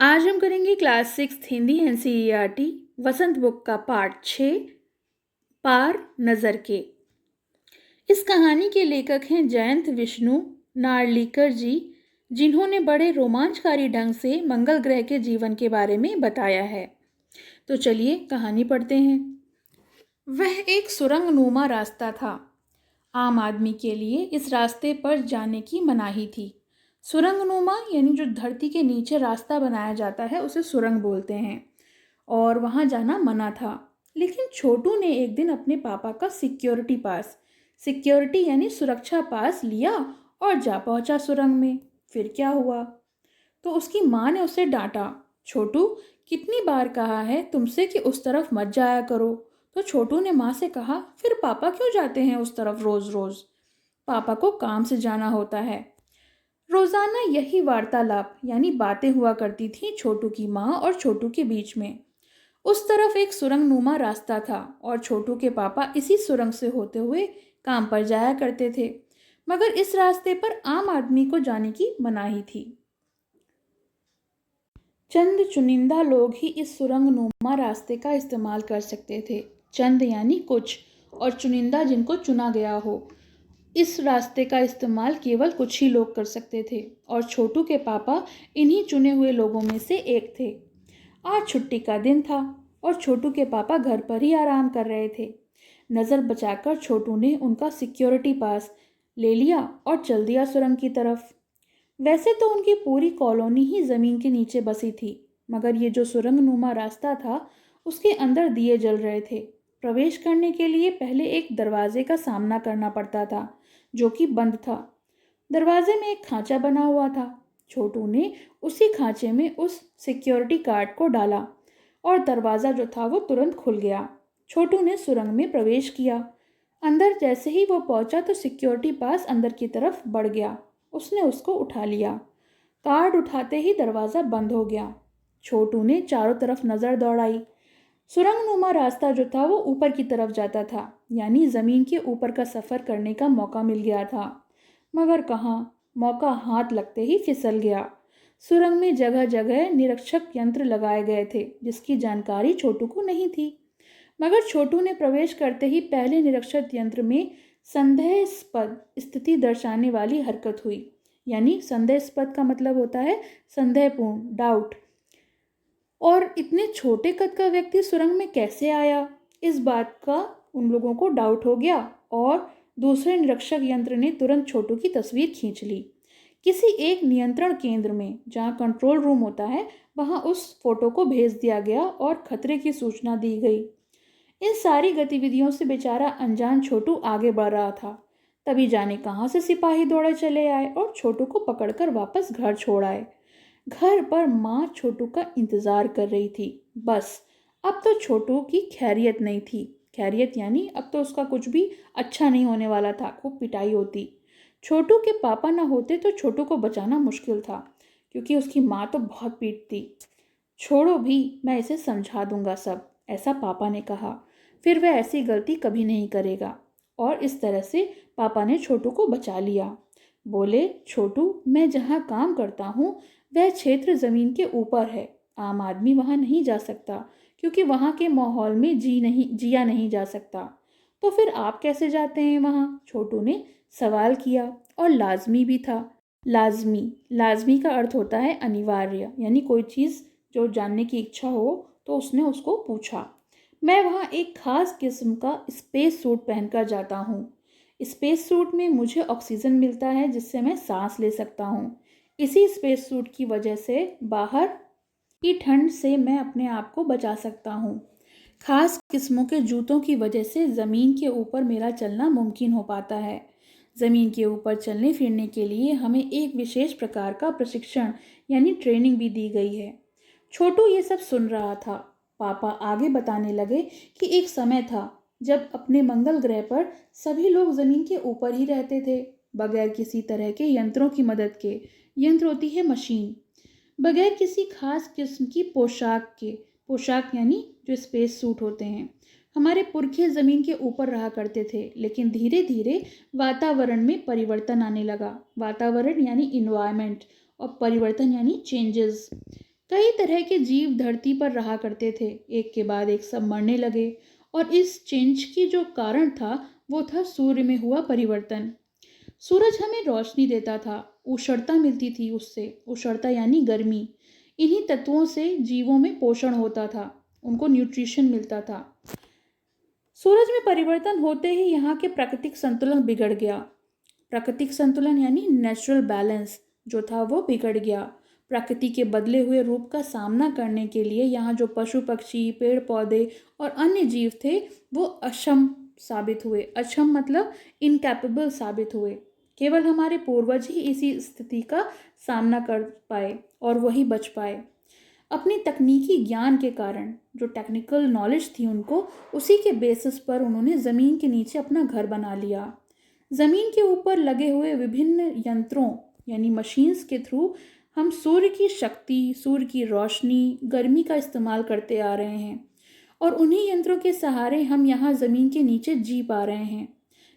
आज हम करेंगे क्लास 6 हिंदी एनसीईआरटी वसंत बुक का पार्ट 6 पार नज़र के। इस कहानी के लेखक हैं जयंत विष्णु नार्लिकर जी, जिन्होंने बड़े रोमांचकारी ढंग से मंगल ग्रह के जीवन के बारे में बताया है। तो चलिए कहानी पढ़ते हैं। वह एक सुरंगनुमा रास्ता था। आम आदमी के लिए इस रास्ते पर जाने की मनाही थी। सुरंगनुमा यानी जो धरती के नीचे रास्ता बनाया जाता है उसे सुरंग बोलते हैं, और वहाँ जाना मना था। लेकिन छोटू ने एक दिन अपने पापा का सिक्योरिटी यानी सुरक्षा पास लिया और जा पहुंचा सुरंग में। फिर क्या हुआ तो उसकी माँ ने उसे डांटा, छोटू कितनी बार कहा है तुमसे कि उस तरफ मत जाया करो। तो छोटू ने माँ से कहा, फिर पापा क्यों जाते हैं उस तरफ रोज रोज? पापा को काम से जाना होता है। रोजाना यही वार्तालाप यानी बातें हुआ करती थी छोटू की माँ और छोटू के बीच में। उस तरफ एक सुरंगनुमा रास्ता था और छोटू के पापा इसी सुरंग से होते हुए काम पर जाया करते थे, मगर इस रास्ते पर आम आदमी को जाने की मनाही थी। चंद चुनिंदा लोग ही इस सुरंगनुमा रास्ते का इस्तेमाल कर सकते थे। चंद यानी कुछ, और चुनिंदा जिनको चुना गया हो। इस रास्ते का इस्तेमाल केवल कुछ ही लोग कर सकते थे, और छोटू के पापा इन्हीं चुने हुए लोगों में से एक थे। आज छुट्टी का दिन था और छोटू के पापा घर पर ही आराम कर रहे थे। नज़र बचाकर छोटू ने उनका सिक्योरिटी पास ले लिया और चल दिया सुरंग की तरफ। वैसे तो उनकी पूरी कॉलोनी ही ज़मीन के नीचे बसी थी, मगर ये जो सुरंगनुमा रास्ता था उसके अंदर दिए जल रहे थे। प्रवेश करने के लिए पहले एक दरवाजे का सामना करना पड़ता था, जो कि बंद था। दरवाजे में एक खांचा बना हुआ था। छोटू ने उसी खांचे में उस सिक्योरिटी गार्ड को डाला और दरवाज़ा जो था वो तुरंत खुल गया। छोटू ने सुरंग में प्रवेश किया। अंदर जैसे ही वो पहुंचा तो सिक्योरिटी पास अंदर की तरफ बढ़ गया। उसने उसको उठा लिया। कार्ड उठाते ही दरवाज़ा बंद हो गया। छोटू ने चारों तरफ नज़र दौड़ाई। सुरंगनुमा रास्ता जो था वो ऊपर की तरफ जाता था, यानी ज़मीन के ऊपर का सफ़र करने का मौका मिल गया था। मगर कहाँ, मौका हाथ लगते ही फिसल गया। सुरंग में जगह जगह निरीक्षक यंत्र लगाए गए थे, जिसकी जानकारी छोटू को नहीं थी। मगर छोटू ने प्रवेश करते ही पहले निरीक्षक यंत्र में संदेहास्पद स्थिति दर्शाने वाली हरकत हुई। यानी संदेहास्पद का मतलब होता है संदेहपूर्ण, डाउट। और इतने छोटे कद का व्यक्ति सुरंग में कैसे आया, इस बात का उन लोगों को डाउट हो गया और दूसरे निरीक्षक यंत्र ने तुरंत छोटू की तस्वीर खींच ली। किसी एक नियंत्रण केंद्र में जहाँ कंट्रोल रूम होता है वहाँ उस फोटो को भेज दिया गया और खतरे की सूचना दी गई। इन सारी गतिविधियों से बेचारा अनजान छोटू आगे बढ़ रहा था। तभी जाने कहाँ से सिपाही दौड़े चले आए और छोटू को पकड़कर वापस घर छोड़ आए। घर पर माँ छोटू का इंतजार कर रही थी। बस अब तो छोटू की खैरियत नहीं थी। खैरियत यानी अब तो उसका कुछ भी अच्छा नहीं होने वाला था, खूब पिटाई होती। छोटू के पापा ना होते तो छोटू को बचाना मुश्किल था, क्योंकि उसकी माँ तो बहुत पीटती। छोड़ो भी, मैं इसे समझा दूंगा सब, ऐसा पापा ने कहा। फिर वह ऐसी गलती कभी नहीं करेगा। और इस तरह से पापा ने छोटू को बचा लिया। बोले, छोटू मैं जहाँ काम करता हूँ वह क्षेत्र ज़मीन के ऊपर है। आम आदमी वहाँ नहीं जा सकता, क्योंकि वहाँ के माहौल में जिया नहीं जा सकता। तो फिर आप कैसे जाते हैं वहाँ? छोटू ने सवाल किया, और लाजमी भी था। लाजमी का अर्थ होता है अनिवार्य, यानी कोई चीज़ जो जानने की इच्छा हो तो उसने उसको पूछा। मैं वहाँ एक खास किस्म का स्पेस सूट पहनकर जाता हूँ। स्पेस सूट में मुझे ऑक्सीजन मिलता है, जिससे मैं सांस ले सकता हूँ। इसी स्पेस सूट की वजह से बाहर की ठंड से मैं अपने आप को बचा सकता हूँ। खास किस्मों के जूतों की वजह से ज़मीन के ऊपर मेरा चलना मुमकिन हो पाता है। ज़मीन के ऊपर चलने फिरने के लिए हमें एक विशेष प्रकार का प्रशिक्षण यानी ट्रेनिंग भी दी गई है। छोटू ये सब सुन रहा था। पापा आगे बताने लगे कि एक समय था जब अपने मंगल ग्रह पर सभी लोग ज़मीन के ऊपर ही रहते थे, बगैर किसी तरह के यंत्रों की मदद के। यंत्र होती है मशीन। बगैर किसी खास किस्म की पोशाक यानी जो स्पेस सूट होते हैं। हमारे पुरखे ज़मीन के ऊपर रहा करते थे, लेकिन धीरे धीरे वातावरण में परिवर्तन आने लगा। वातावरण यानी इन्वायरमेंट, और परिवर्तन यानी चेंजेस। कई तरह के जीव धरती पर रहा करते थे, एक के बाद एक सब मरने लगे। और इस चेंज की जो कारण था वो था सूर्य में हुआ परिवर्तन। सूरज हमें रोशनी देता था, उष्णता मिलती थी उससे, उष्णता यानी गर्मी। इन्हीं तत्वों से जीवों में पोषण होता था, उनको न्यूट्रिशन मिलता था। सूरज में परिवर्तन होते ही यहाँ के प्राकृतिक संतुलन बिगड़ गया। प्राकृतिक संतुलन यानी नेचुरल बैलेंस जो था वो बिगड़ गया। प्रकृति के बदले हुए रूप का सामना करने के लिए यहाँ जो पशु पक्षी, पेड़ पौधे और अन्य जीव थे वो अक्षम साबित हुए। अक्षम मतलब इनकैपेबल साबित हुए। केवल हमारे पूर्वज ही इसी स्थिति का सामना कर पाए और वही बच पाए। अपनी तकनीकी ज्ञान के कारण, जो टेक्निकल नॉलेज थी उनको, उसी के बेसिस पर उन्होंने ज़मीन के नीचे अपना घर बना लिया। ज़मीन के ऊपर लगे हुए विभिन्न यंत्रों यानी मशीन्स के थ्रू हम सूर्य की शक्ति, सूर्य की रोशनी, गर्मी का इस्तेमाल करते आ रहे हैं और उन्हीं यंत्रों के सहारे हम यहाँ ज़मीन के नीचे जी पा रहे हैं।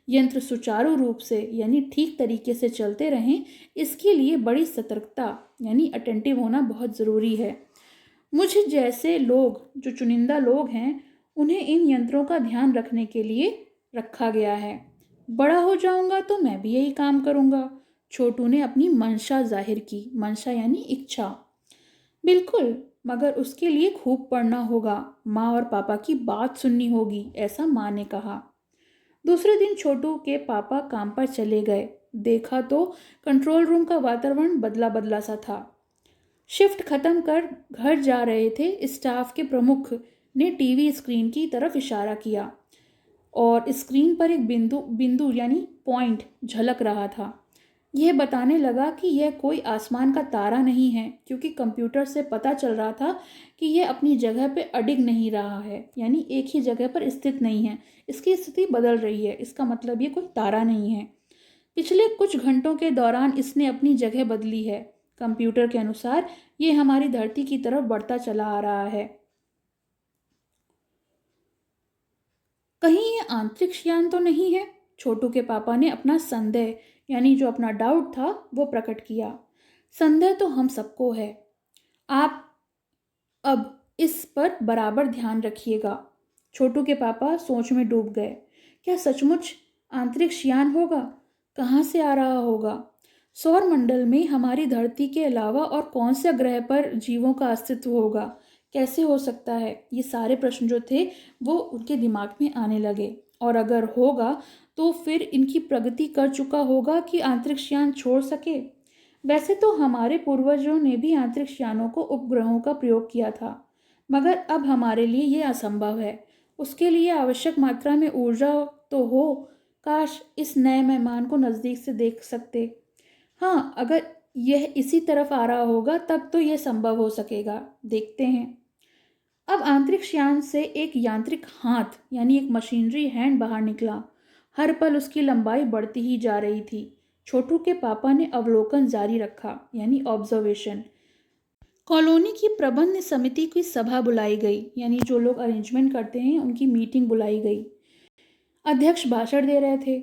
यंत्र सुचारू रूप से यानी ठीक तरीके से चलते रहें, इसके लिए बड़ी सतर्कता यानी अटेंटिव होना बहुत ज़रूरी है। मुझ जैसे लोग, जो चुनिंदा लोग हैं, उन्हें इन यंत्रों का ध्यान रखने के लिए रखा गया है। बड़ा हो जाऊंगा तो मैं भी यही काम करूंगा। छोटू ने अपनी मंशा जाहिर की। मंशा यानी इच्छा। बिल्कुल, मगर उसके लिए खूब पढ़ना होगा, माँ और पापा की बात सुननी होगी, ऐसा माँ ने कहा। दूसरे दिन छोटू के पापा काम पर चले गए। देखा तो कंट्रोल रूम का वातावरण बदला बदला सा था। शिफ्ट खत्म कर घर जा रहे थे स्टाफ के प्रमुख ने टीवी स्क्रीन की तरफ इशारा किया और स्क्रीन पर एक बिंदु बिंदु यानी पॉइंट झलक रहा था। यह बताने लगा कि यह कोई आसमान का तारा नहीं है, क्योंकि कंप्यूटर से पता चल रहा था कि यह अपनी जगह पे अडिग नहीं रहा है, यानी एक ही जगह पर स्थित नहीं है। इसकी स्थिति बदल रही है, इसका मतलब ये कोई तारा नहीं है। पिछले कुछ घंटों के दौरान इसने अपनी जगह बदली है। कंप्यूटर के अनुसार ये हमारी धरती की तरफ बढ़ता चला आ रहा है। कहीं ये अंतरिक्ष यान तो नहीं है? छोटू के पापा ने अपना संदेह यानी जो अपना डाउट था वो प्रकट किया। संदेह तो हम सबको है। आप अब इस पर बराबर ध्यान रखिएगा। छोटू के पापा सोच में डूब गए। क्या सचमुच अंतरिक्ष यान होगा? कहाँ से आ रहा होगा? सौर मंडल में हमारी धरती के अलावा और कौन से ग्रह पर जीवों का अस्तित्व होगा? कैसे हो सकता है? ये सारे प्रश्न जो थे वो उनके दिमाग में आने लगे। और अगर होगा तो फिर इनकी प्रगति कर चुका होगा कि अंतरिक्ष यान छोड़ सके। वैसे तो हमारे पूर्वजों ने भी अंतरिक्ष यानों को उपग्रहों का प्रयोग किया था, मगर अब हमारे लिए ये असंभव है। उसके लिए आवश्यक मात्रा में ऊर्जा तो हो। काश इस नए मेहमान को नज़दीक से देख सकते। हाँ, अगर यह इसी तरफ आ रहा होगा तब तो यह संभव हो सकेगा। देखते हैं। अब अंतरिक्ष यान से एक यांत्रिक हाथ यानी एक मशीनरी हैंड बाहर निकला। हर पल उसकी लंबाई बढ़ती ही जा रही थी। छोटू के पापा ने अवलोकन जारी रखा यानी ऑब्जर्वेशन। कॉलोनी की प्रबंध समिति की सभा बुलाई गई, यानी जो लोग अरेंजमेंट करते हैं उनकी मीटिंग बुलाई गई। अध्यक्ष भाषण दे रहे थे।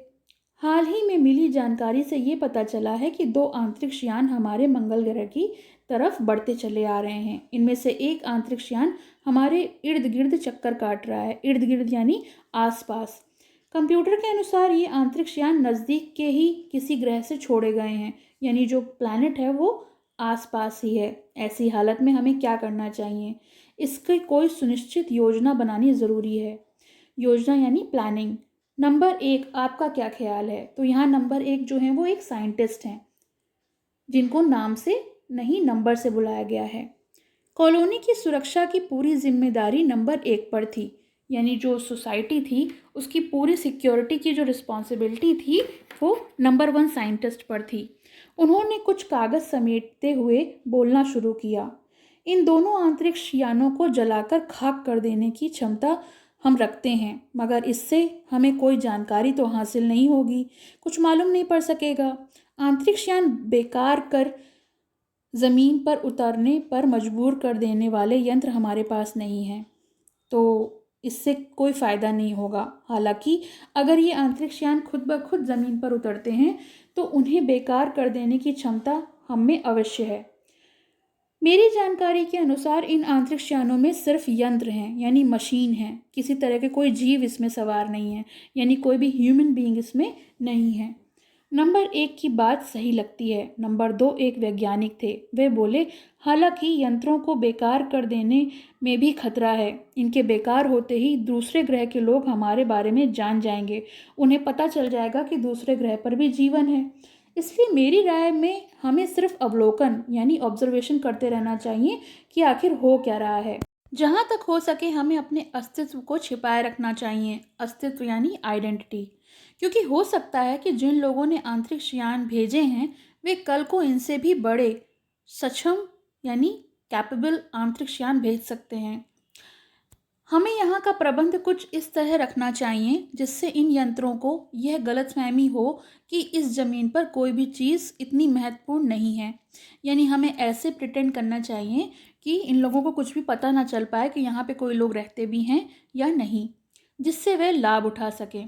हाल ही में मिली जानकारी से ये पता चला है कि 2 अंतरिक्ष यान हमारे मंगल ग्रह की तरफ बढ़ते चले आ रहे हैं। इनमें से एक अंतरिक्ष यान हमारे इर्द गिर्द चक्कर काट रहा है। इर्द गिर्द यानी आसपास। कंप्यूटर के अनुसार ये अंतरिक्ष यान नज़दीक के ही किसी ग्रह से छोड़े गए हैं, यानी जो प्लैनेट है वो आसपास ही है। ऐसी हालत में हमें क्या करना चाहिए? इसकी कोई सुनिश्चित योजना बनानी ज़रूरी है। योजना यानी प्लानिंग। नंबर 1, आपका क्या ख्याल है? तो यहाँ नंबर 1 जो है वो एक साइंटिस्ट हैं, जिनको नाम से नहीं नंबर से बुलाया गया है। कॉलोनी की सुरक्षा की पूरी जिम्मेदारी नंबर 1 पर थी, यानी जो सोसाइटी थी उसकी पूरी सिक्योरिटी की जो रिस्पॉन्सिबिलिटी थी वो नंबर 1 साइंटिस्ट पर थी। उन्होंने कुछ कागज़ समेटते हुए बोलना शुरू किया। इन दोनों अंतरिक्ष यानों को जलाकर खाक कर देने की क्षमता हम रखते हैं, मगर इससे हमें कोई जानकारी तो हासिल नहीं होगी, कुछ मालूम नहीं पड़ सकेगा। अंतरिक्ष यान बेकार कर ज़मीन पर उतरने पर मजबूर कर देने वाले यंत्र हमारे पास नहीं हैं, तो इससे कोई फ़ायदा नहीं होगा। हालांकि अगर ये अंतरिक्ष यान खुद ब खुद ज़मीन पर उतरते हैं तो उन्हें बेकार कर देने की क्षमता हम में अवश्य है। मेरी जानकारी के अनुसार इन अंतरिक्ष यानों में सिर्फ यंत्र हैं, यानी मशीन हैं। किसी तरह के कोई जीव इसमें सवार नहीं है, यानी कोई भी ह्यूमन बीइंग इसमें नहीं है। नंबर 1 की बात सही लगती है। नंबर 2 एक वैज्ञानिक थे। वे बोले, हालांकि यंत्रों को बेकार कर देने में भी खतरा है। इनके बेकार होते ही दूसरे ग्रह के लोग हमारे बारे में जान जाएंगे। उन्हें पता चल जाएगा कि दूसरे ग्रह पर भी जीवन है। इसलिए मेरी राय में हमें सिर्फ अवलोकन यानी ऑब्जर्वेशन करते रहना चाहिए कि आखिर हो क्या रहा है। जहाँ तक हो सके हमें अपने अस्तित्व को छिपाए रखना चाहिए। अस्तित्व यानी आइडेंटिटी। क्योंकि हो सकता है कि जिन लोगों ने अंतरिक्ष यान भेजे हैं वे कल को इनसे भी बड़े सक्षम यानी कैपेबल अंतरिक्ष यान भेज सकते हैं। हमें यहाँ का प्रबंध कुछ इस तरह रखना चाहिए जिससे इन यंत्रों को यह गलतफहमी हो कि इस ज़मीन पर कोई भी चीज़ इतनी महत्वपूर्ण नहीं है। यानी हमें ऐसे प्रिटेंड करना चाहिए कि इन लोगों को कुछ भी पता ना चल पाए कि यहाँ पे कोई लोग रहते भी हैं या नहीं, जिससे वे लाभ उठा सकें।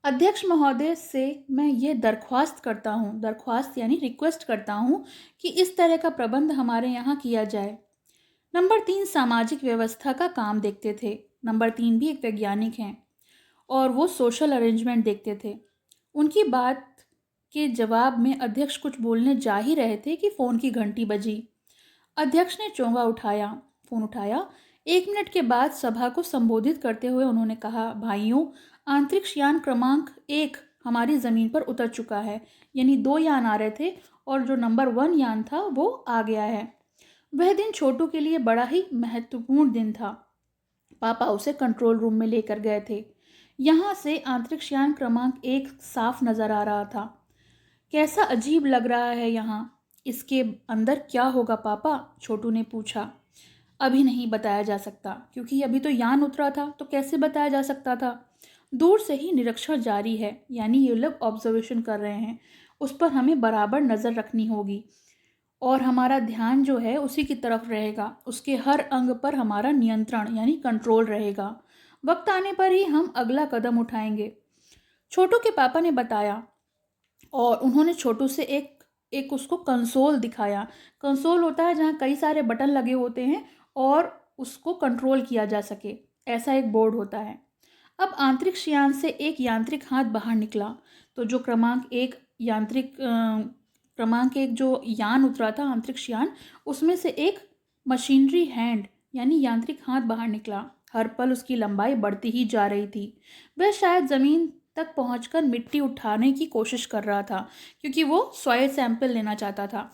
अध्यक्ष महोदय से मैं ये दरख्वास्त यानी रिक्वेस्ट करता हूँ कि इस तरह का प्रबंध हमारे यहाँ किया जाए। नंबर 3 सामाजिक व्यवस्था का काम देखते थे। नंबर 3 भी एक वैज्ञानिक हैं और वो सोशल अरेंजमेंट देखते थे। उनकी बात के जवाब में अध्यक्ष कुछ बोलने जा ही रहे थे कि फ़ोन की घंटी बजी। अध्यक्ष ने फ़ोन उठाया। 1 मिनट के बाद सभा को संबोधित करते हुए उन्होंने कहा, भाइयों, अंतरिक्ष यान क्रमांक 1 हमारी ज़मीन पर उतर चुका है। यानी 2 यान आ रहे थे और जो नंबर 1 यान था वो आ गया है। वह दिन छोटू के लिए बड़ा ही महत्वपूर्ण दिन था। पापा उसे कंट्रोल रूम में लेकर गए थे। यहाँ से अंतरिक्ष यान क्रमांक 1 साफ नज़र आ रहा था। कैसा अजीब लग रहा है यहाँ। इसके अंदर क्या होगा पापा? छोटू ने पूछा। अभी नहीं बताया जा सकता, क्योंकि अभी तो यान उतरा था, तो कैसे बताया जा सकता था। दूर से ही निरीक्षण जारी है, यानी ये लोग ऑब्जर्वेशन कर रहे हैं। उस पर हमें बराबर नज़र रखनी होगी और हमारा ध्यान जो है उसी की तरफ रहेगा। उसके हर अंग पर हमारा नियंत्रण यानी कंट्रोल रहेगा। वक्त आने पर ही हम अगला कदम उठाएंगे, छोटू के पापा ने बताया। और उन्होंने छोटू से एक उसको कंसोल दिखाया। कंसोल होता है जहाँ कई सारे बटन लगे होते हैं और उसको कंट्रोल किया जा सके, ऐसा एक बोर्ड होता है। अब अंतरिक्ष यान से एक यांत्रिक हाथ बाहर निकला। तो जो क्रमांक एक जो यान उतरा था अंतरिक्ष यान, उसमें से एक मशीनरी हैंड यानी यांत्रिक हाथ बाहर निकला। हर पल उसकी लंबाई बढ़ती ही जा रही थी। वह शायद ज़मीन तक पहुंचकर मिट्टी उठाने की कोशिश कर रहा था, क्योंकि वो सॉइल सैंपल लेना चाहता था।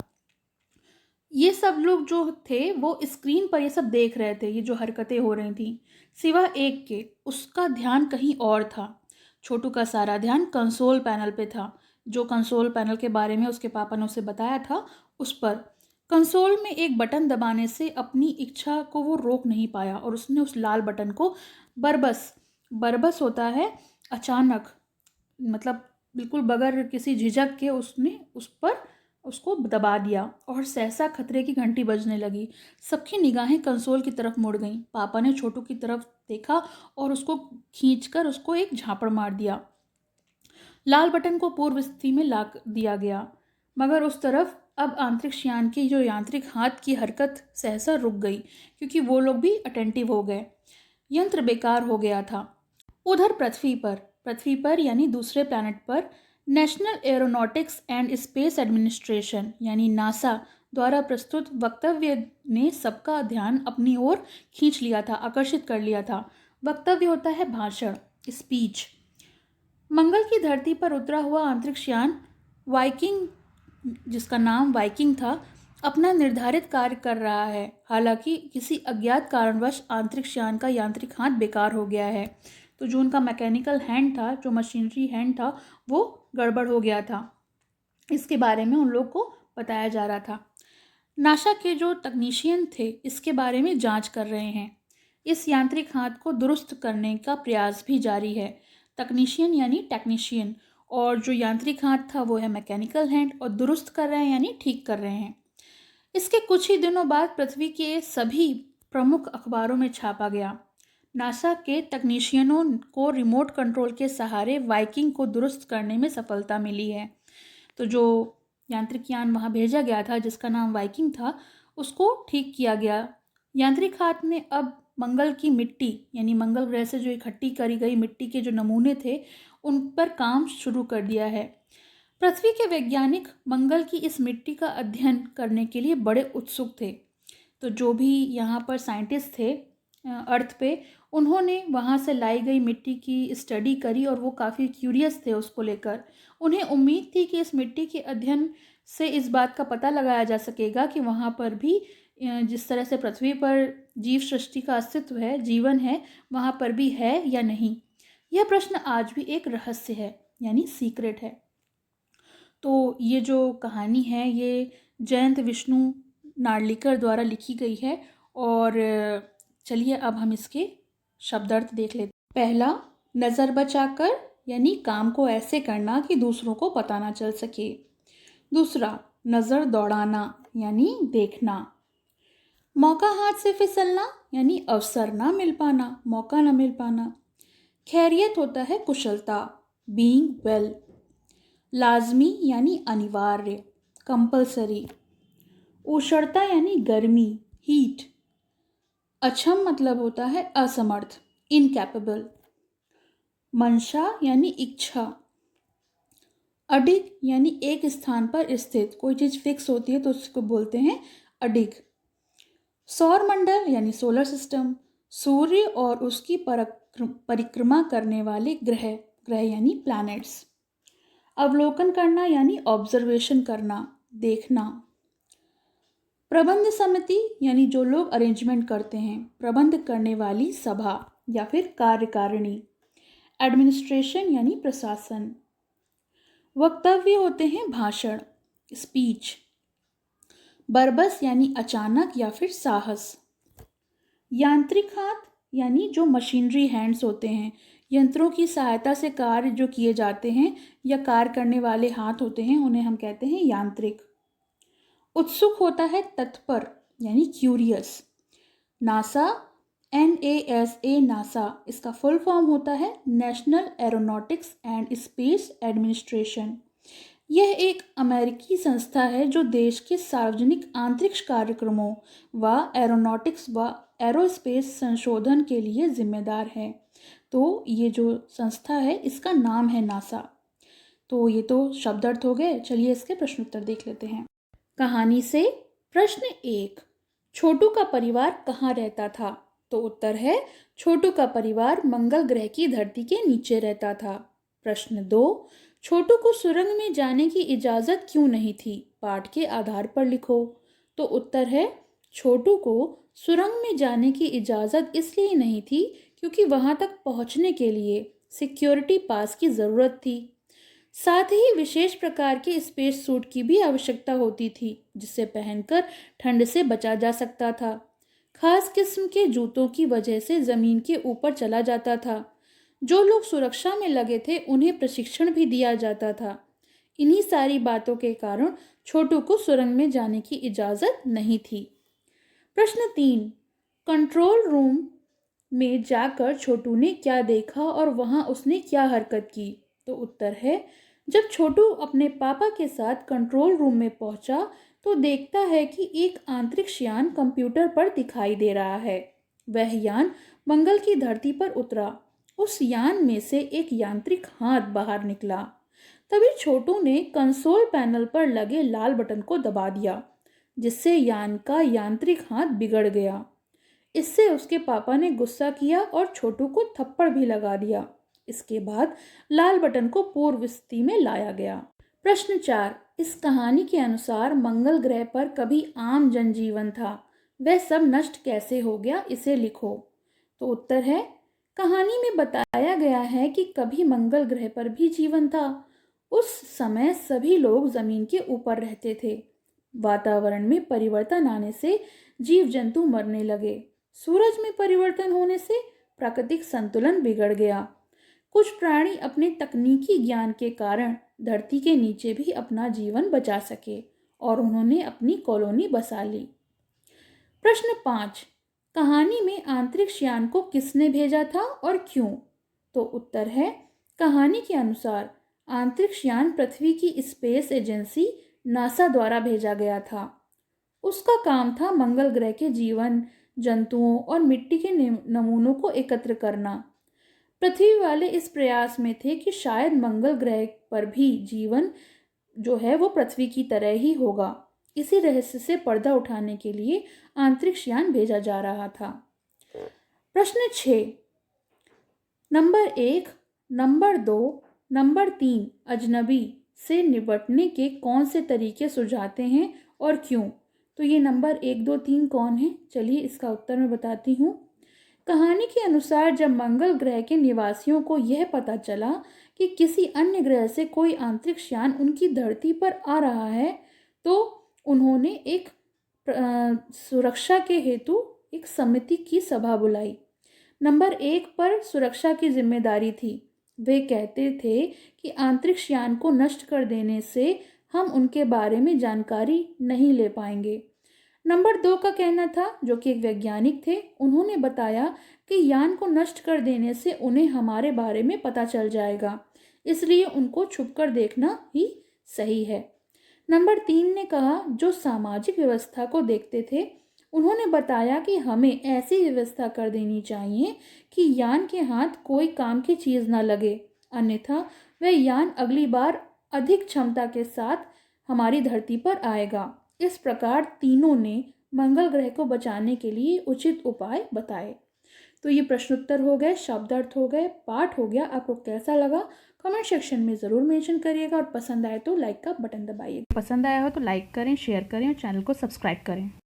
ये सब लोग जो थे वो स्क्रीन पर ये सब देख रहे थे, ये जो हरकतें हो रही थी, सिवा एक के। उसका ध्यान कहीं और था। छोटू का सारा ध्यान कंसोल पैनल पे था, जो कंसोल पैनल के बारे में उसके पापा ने उसे बताया था। उस पर कंसोल में एक बटन दबाने से अपनी इच्छा को वो रोक नहीं पाया और उसने उस लाल बटन को बरबस होता है अचानक, मतलब बिल्कुल बगैर किसी झिझक के उसने उस पर उसको दबा दिया और सहसा खतरे की घंटी बजने लगी। सबकी निगाहें कंसोल की तरफ मुड़ गईं। पापा ने छोटू की तरफ देखा और उसको खींचकर उसको एक झापड़ मार दिया। लाल बटन को पूर्व स्थिति में ला दिया गया, मगर उस तरफ अब अंतरिक्ष यान की जो यांत्रिक हाथ की हरकत सहसा रुक गई, क्योंकि वो लोग भी अटेंटिव हो गए। यंत्र बेकार हो गया था। उधर पृथ्वी पर यानी दूसरे प्लैनेट पर national aeronautics and space administration यानी नासा द्वारा प्रस्तुत वक्तव्य ने सबका ध्यान अपनी ओर खींच लिया था, आकर्षित कर लिया था। वक्तव्य होता है भाषण, स्पीच। मंगल की धरती पर उतरा हुआ अंतरिक्ष यान वाइकिंग, जिसका नाम वाइकिंग था, अपना निर्धारित कार्य कर रहा है। हालांकि किसी अज्ञात कारणवश अंतरिक्ष यान का यांत्रिक हाथ बेकार हो गया है। तो जो उनका मैकेनिकल हैंड था, जो मशीनरी हैंड था, वो गड़बड़ हो गया था। इसके बारे में उन लोग को बताया जा रहा था। नासा के जो तकनीशियन थे इसके बारे में जांच कर रहे हैं। इस यांत्रिक हाथ को दुरुस्त करने का प्रयास भी जारी है। तकनीशियन यानी टेक्नीशियन, और जो यांत्रिक हाथ था वो है मैकेनिकल हैंड, और दुरुस्त कर रहे हैं यानी ठीक कर रहे हैं। इसके कुछ ही दिनों बाद पृथ्वी के सभी प्रमुख अखबारों में छापा गया। नासा के तकनीशियनों को रिमोट कंट्रोल के सहारे वाइकिंग को दुरुस्त करने में सफलता मिली है। तो जो यांत्रिक यान वहाँ भेजा गया था जिसका नाम वाइकिंग था, उसको ठीक किया गया। यांत्रिक हाथ ने अब मंगल की मिट्टी यानी मंगल ग्रह से जो इकट्ठी करी गई मिट्टी के जो नमूने थे उन पर काम शुरू कर दिया है। पृथ्वी के वैज्ञानिक मंगल की इस मिट्टी का अध्ययन करने के लिए बड़े उत्सुक थे। तो जो भी यहाँ पर साइंटिस्ट थे अर्थ पे, उन्होंने वहाँ से लाई गई मिट्टी की स्टडी करी और वो काफ़ी क्यूरियस थे उसको लेकर। उन्हें उम्मीद थी कि इस मिट्टी के अध्ययन से इस बात का पता लगाया जा सकेगा कि वहाँ पर भी जिस तरह से पृथ्वी पर जीव सृष्टि का अस्तित्व है, जीवन है, वहाँ पर भी है या नहीं। यह प्रश्न आज भी एक रहस्य है यानी सीक्रेट है। तो ये जो कहानी है ये जयंत विष्णु नार्लिकर द्वारा लिखी गई है। और चलिए अब हम इसके शब्दार्थ देख लेते हैं। पहला, नज़र बचाकर यानी काम को ऐसे करना कि दूसरों को पता ना चल सके। दूसरा, नज़र दौड़ाना यानी देखना। मौका हाथ से फिसलना यानी अवसर ना मिल पाना, मौका ना मिल पाना। खैरियत होता है कुशलता, बीइंग वेल। लाजमी यानी अनिवार्य, कंपल्सरी। उष्णता यानी गर्मी, हीट। अक्षम मतलब होता है असमर्थ, इनकैपेबल। मंशा यानी इच्छा। अडिग यानी एक स्थान पर स्थित, कोई चीज़ फिक्स होती है तो उसको बोलते हैं अडिग। सौर मंडल यानी सोलर सिस्टम, सूर्य और उसकी परिक्रमा करने वाले ग्रह, ग्रह यानी प्लैनेट्स। अवलोकन करना यानी ऑब्जर्वेशन करना, देखना। प्रबंध समिति यानी जो लोग अरेंजमेंट करते हैं, प्रबंध करने वाली सभा या फिर कार्यकारिणी। एडमिनिस्ट्रेशन यानी प्रशासन। वक्तव्य होते हैं भाषण, स्पीच। बरबस यानी अचानक या फिर साहस। यांत्रिक हाथ यानी जो मशीनरी हैंड्स होते हैं, यंत्रों की सहायता से कार्य जो किए जाते हैं या कार्य करने वाले हाथ होते हैं, उन्हें हम कहते हैं यांत्रिक। उत्सुक होता है तत्पर यानी क्यूरियस। नासा, NASA, नासा, इसका फुल फॉर्म होता है national aeronautics and space administration. यह एक अमेरिकी संस्था है जो देश के सार्वजनिक अंतरिक्ष कार्यक्रमों व एरोनॉटिक्स व एरोस्पेस संशोधन के लिए जिम्मेदार है। तो ये जो संस्था है इसका नाम है नासा। तो ये तो शब्दार्थ हो गए। चलिए इसके प्रश्न उत्तर देख लेते हैं। कहानी से प्रश्न 1, छोटू का परिवार कहाँ रहता था? तो उत्तर है छोटू का परिवार मंगल ग्रह की धरती के नीचे रहता था। प्रश्न 2, छोटू को सुरंग में जाने की इजाज़त क्यों नहीं थी? पाठ के आधार पर लिखो। तो उत्तर है छोटू को सुरंग में जाने की इजाज़त इसलिए नहीं थी क्योंकि वहां तक पहुंचने के लिए सिक्योरिटी पास की ज़रूरत थी। साथ ही विशेष प्रकार के स्पेस सूट की भी आवश्यकता होती थी जिसे पहनकर ठंड से बचा जा सकता था। खास किस्म के जूतों की वजह से ज़मीन के ऊपर चला जाता था। जो लोग सुरक्षा में लगे थे उन्हें प्रशिक्षण भी दिया जाता था। इन्हीं सारी बातों के कारण छोटू को सुरंग में जाने की इजाज़त नहीं थी। प्रश्न 3, कंट्रोल रूम में जाकर छोटू ने क्या देखा और वहां उसने क्या हरकत की? तो उत्तर है जब छोटू अपने पापा के साथ कंट्रोल रूम में पहुंचा तो देखता है कि एक अंतरिक्ष यान कंप्यूटर पर दिखाई दे रहा है। वह यान मंगल की धरती पर उतरा। उस यान में से एक यांत्रिक हाथ बाहर निकला। तभी छोटू ने कंसोल पैनल पर लगे लाल बटन को दबा दिया जिससे यान का यांत्रिक हाथ बिगड़ गया। इससे उसके पापा ने गुस्सा किया और छोटू को थप्पड़ भी लगा दिया। इसके बाद लाल बटन को पूर्व स्थिति में लाया गया। प्रश्न 4, इस कहानी के अनुसार मंगल ग्रह पर कभी आम जनजीवन था, वह सब नष्ट कैसे हो गया, इसे लिखो। तो उत्तर है कहानी में बताया गया है कि कभी मंगल ग्रह पर भी जीवन था। उस समय सभी लोग जमीन के ऊपर रहते थे। वातावरण में परिवर्तन आने से जीव जंतु मरने लगे। सूरज में परिवर्तन होने से प्राकृतिक संतुलन बिगड़ गया। कुछ प्राणी अपने तकनीकी ज्ञान के कारण धरती के नीचे भी अपना जीवन बचा सके और उन्होंने अपनी कॉलोनी बसा ली। प्रश्न 5, कहानी में अंतरिक्ष यान को किसने भेजा था और क्यों? तो उत्तर है कहानी के अनुसार अंतरिक्ष यान पृथ्वी की स्पेस एजेंसी नासा द्वारा भेजा गया था। उसका काम था मंगल ग्रह के जीवन, जंतुओं और मिट्टी के नमूनों को एकत्र करना। पृथ्वी वाले इस प्रयास में थे कि शायद मंगल ग्रह पर भी जीवन जो है वो पृथ्वी की तरह ही होगा। इसी रहस्य से पर्दा उठाने के लिए अंतरिक्ष यान भेजा जा रहा था। प्रश्न 6। नंबर 1, नंबर 2, नंबर 3 अजनबी से निपटने के कौन से तरीके सुझाते हैं और क्यों? तो ये नंबर 1, 2, 3 कौन है? चलिए इसका उत्तर मैं बताती हूँ। कहानी के अनुसार जब मंगल ग्रह के निवासियों को यह पता चला कि किसी अन्य ग्रह से कोई अंतरिक्ष यान उनकी धरती पर आ रहा है, तो उन्होंने एक सुरक्षा के हेतु एक समिति की सभा बुलाई। नंबर 1 पर सुरक्षा की जिम्मेदारी थी। वे कहते थे कि अंतरिक्ष यान को नष्ट कर देने से हम उनके बारे में जानकारी नहीं ले पाएंगे। नंबर 2 का कहना था, जो कि एक वैज्ञानिक थे, उन्होंने बताया कि यान को नष्ट कर देने से उन्हें हमारे बारे में पता चल जाएगा, इसलिए उनको छुपकर देखना ही सही है। नंबर 3 ने कहा, जो सामाजिक व्यवस्था को देखते थे, उन्होंने बताया कि हमें ऐसी व्यवस्था कर देनी चाहिए कि यान के हाथ कोई काम की चीज़ ना लगे, अन्यथा वह यान अगली बार अधिक क्षमता के साथ हमारी धरती पर आएगा। इस प्रकार तीनों ने मंगल ग्रह को बचाने के लिए उचित उपाय बताए। तो ये प्रश्नोत्तर हो गए, शब्दार्थ हो गए, पाठ हो गया। आपको कैसा लगा कमेंट सेक्शन में ज़रूर मेंशन करिएगा और पसंद आए तो लाइक का बटन दबाइए। पसंद आया हो तो लाइक करें, शेयर करें और चैनल को सब्सक्राइब करें।